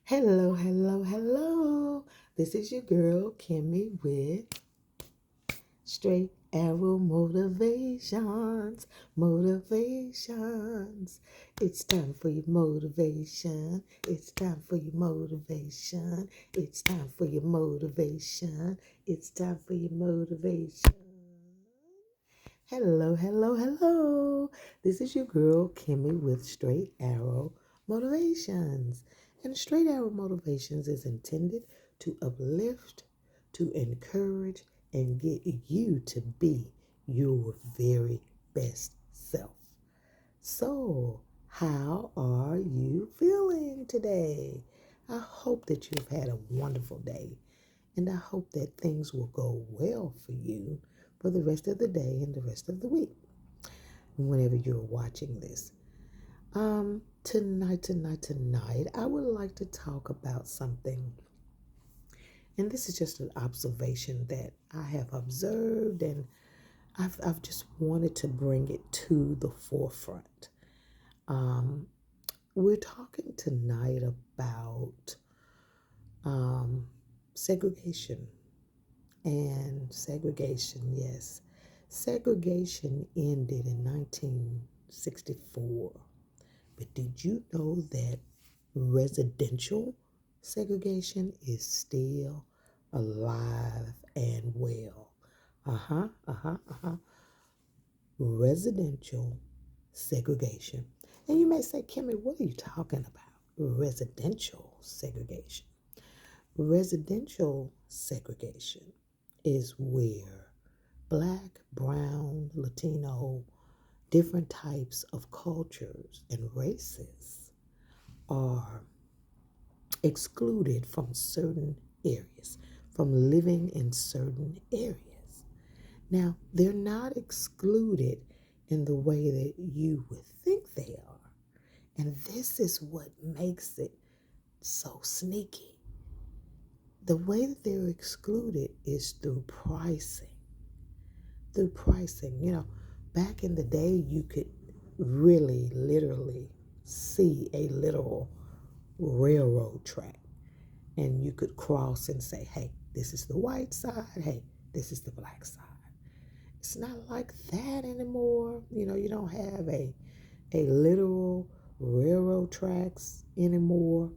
Hello, hello, hello. This is your girl, Kimmy, with Straight Arrow Motivations. Motivations. It's time for your motivation. It's time for your motivation. It's time for your motivation. It's time for your motivation. Hello, hello, hello. This is your girl, Kimmy, with Straight Arrow Motivations. And Straight Arrow Motivations is intended to uplift, to encourage, and get you to be your very best self. So, how are you feeling today? I hope that you've had a wonderful day, and I hope that things will go well for you for the rest of the day and the rest of the week, whenever you're watching this. Tonight, I would like to talk about something, and this is just an observation that I have observed, and I've just wanted to bring it to the forefront. Um, we're talking tonight about um, segregation. And segregation, yes. Segregation ended in 1964. But did you know that residential segregation is still alive and well? Residential segregation. And you may say, Kimmy, what are you talking about? Residential segregation. Residential segregation is where Black, brown, Latino, different types of cultures and races are excluded from certain areas, from living in certain areas. Now, they're not excluded in the way that you would think they are. And this is what makes it so sneaky. The way that they're excluded is through pricing. Through pricing, back in the day, you could really, literally see a literal railroad track, and you could cross and say, hey, this is the white side, hey, this is the black side. It's not like that anymore. You don't have a literal railroad tracks anymore.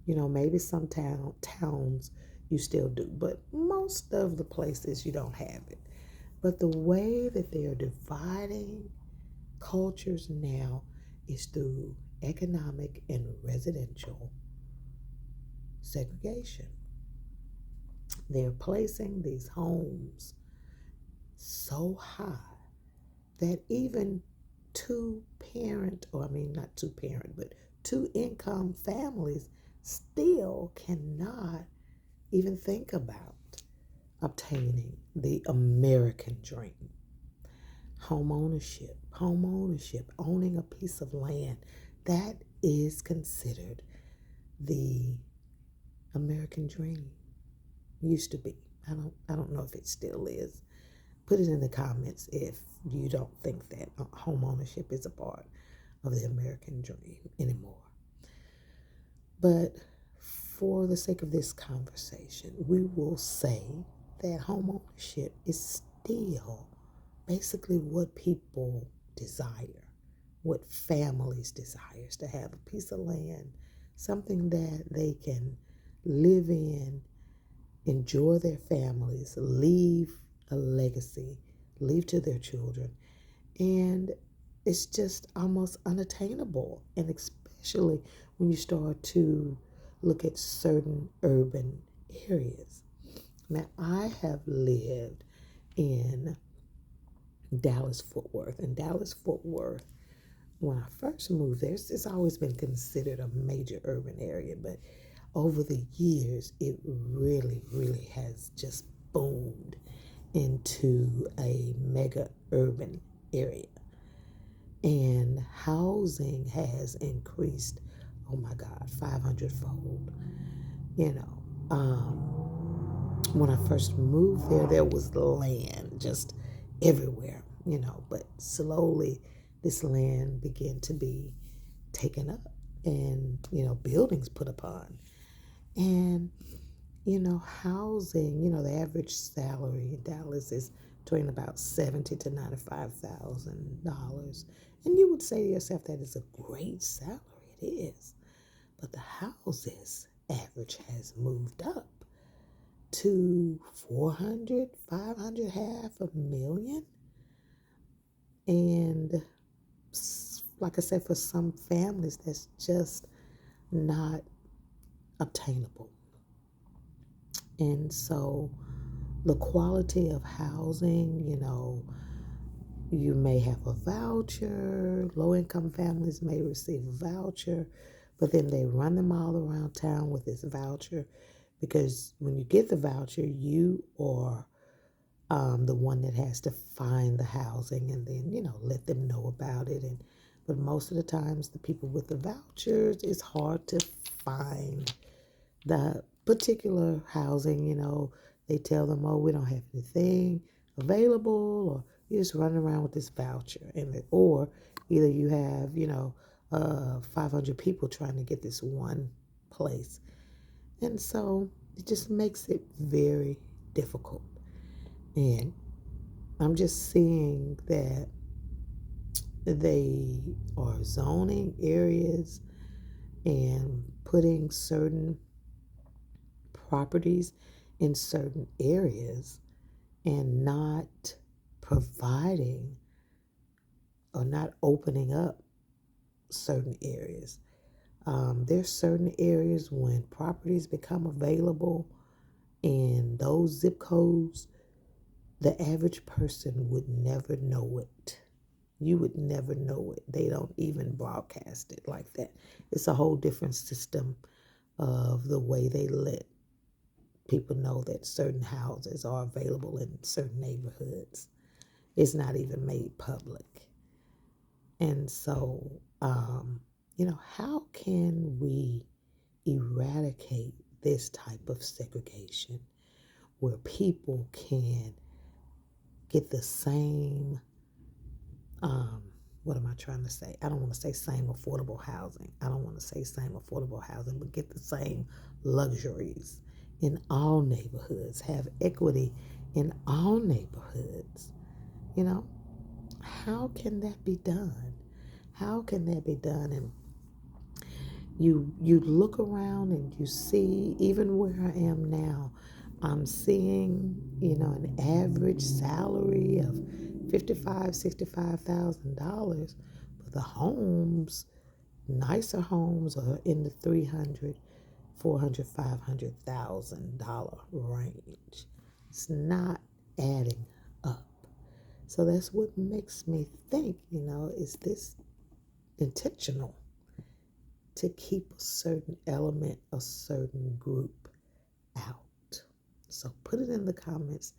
Maybe some towns you still do, but most of the places you don't have it. But the way that they are dividing cultures now is through economic and residential segregation. They're placing these homes so high that even not two parent, but two income families still cannot even think about obtaining the American dream. Home ownership, owning a piece of land, that is considered the American dream. Used to be. I don't know if it still is. Put it in the comments if you don't think that home ownership is a part of the American dream anymore. But for the sake of this conversation, we will say that home ownership is still basically what people desire, what families desire, is to have a piece of land, something that they can live in, enjoy their families, leave a legacy, leave to their children. And it's just almost unattainable. And especially when you start to look at certain urban areas. Now, I have lived in Dallas, Fort Worth. And Dallas, Fort Worth, when I first moved there, it's always been considered a major urban area. But over the years, it really, really has just boomed into a mega urban area. And housing has increased, oh my God, 500-fold. You know, when I first moved there was land just everywhere, but slowly this land began to be taken up and, buildings put upon. And, housing, the average salary in Dallas is between about $70 to $95,000. And you would say to yourself, that is a great salary. It is. But the houses average has moved up to 400, 500, half a million. And like I said, for some families, that's just not obtainable. And so the quality of housing, you may have a voucher. Low income families may receive a voucher, but then they run them all around town with this voucher, because when you get the voucher, you are the one that has to find the housing and then, let them know about it. But most of the times, the people with the vouchers, it's hard to find the particular housing. They tell them, oh, we don't have anything available, or you just run around with this voucher. Or either you have, 500 people trying to get this one place. And so it just makes it very difficult. And I'm just seeing that they are zoning areas and putting certain properties in certain areas and not providing or not opening up certain areas. There's certain areas when properties become available in those zip codes, the average person would never know it. You would never know it. They don't even broadcast it like that. It's a whole different system of the way they let people know that certain houses are available in certain neighborhoods. It's not even made public. And so, how can we eradicate this type of segregation where people can get the same, what am I trying to say? I don't want to say same affordable housing. I don't want to say same affordable housing, but get the same luxuries in all neighborhoods, have equity in all neighborhoods. How can that be done? How can that be done? And you look around and you see, even where I am now, I'm seeing, an average salary of $55,000, $65,000, but the homes, nicer homes, are in the $300,000, $400,000, $500,000 range. It's not adding up. So that's what makes me think, is this intentional to keep a certain element, a certain group out? So put it in the comments.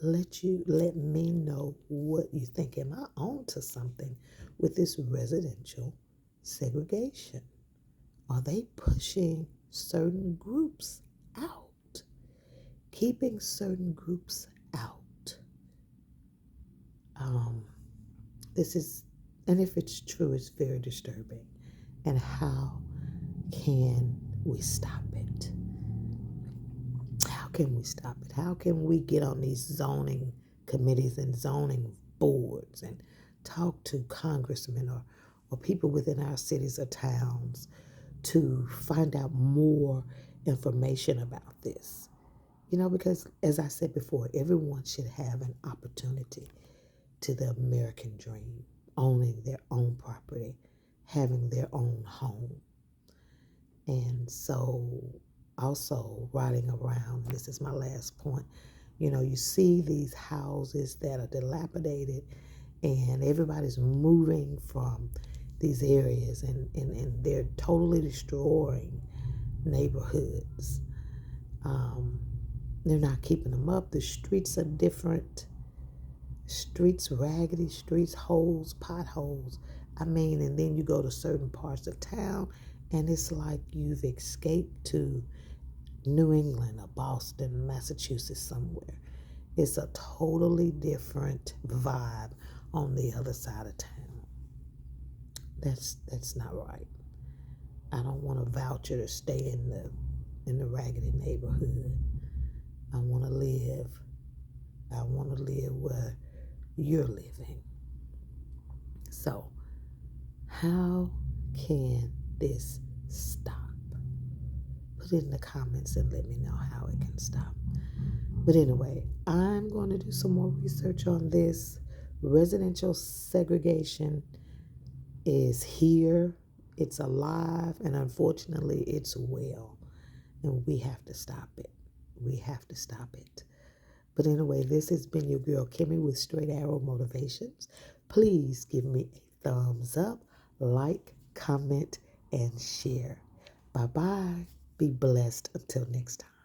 Let me know what you think. Am I on to something with this residential segregation? Are they pushing certain groups out? Keeping certain groups out? This is, and if it's true, it's very disturbing. And how can we stop it? How can we stop it? How can we get on these zoning committees and zoning boards and talk to congressmen or people within our cities or towns to find out more information about this? Because as I said before, everyone should have an opportunity to the American dream, owning their own property, having their own home. And so also riding around, this is my last point, you see these houses that are dilapidated and everybody's moving from these areas and they're totally destroying neighborhoods. They're not keeping them up. The streets are different. Streets raggedy, streets holes, potholes. And then you go to certain parts of town and it's like you've escaped to New England or Boston, Massachusetts, somewhere. It's a totally different vibe on the other side of town. That's not right. I don't want a voucher to stay in the raggedy neighborhood. I want to live. I want to live where you're living. So, how can this stop? Put it in the comments and let me know how it can stop. But anyway, I'm going to do some more research on this. Residential segregation is here, it's alive, and unfortunately, it's well. And we have to stop it. We have to stop it. But anyway, this has been your girl Kimmy with Straight Arrow Motivations. Please give me a thumbs up, like, comment, and share. Bye bye. Be blessed until next time.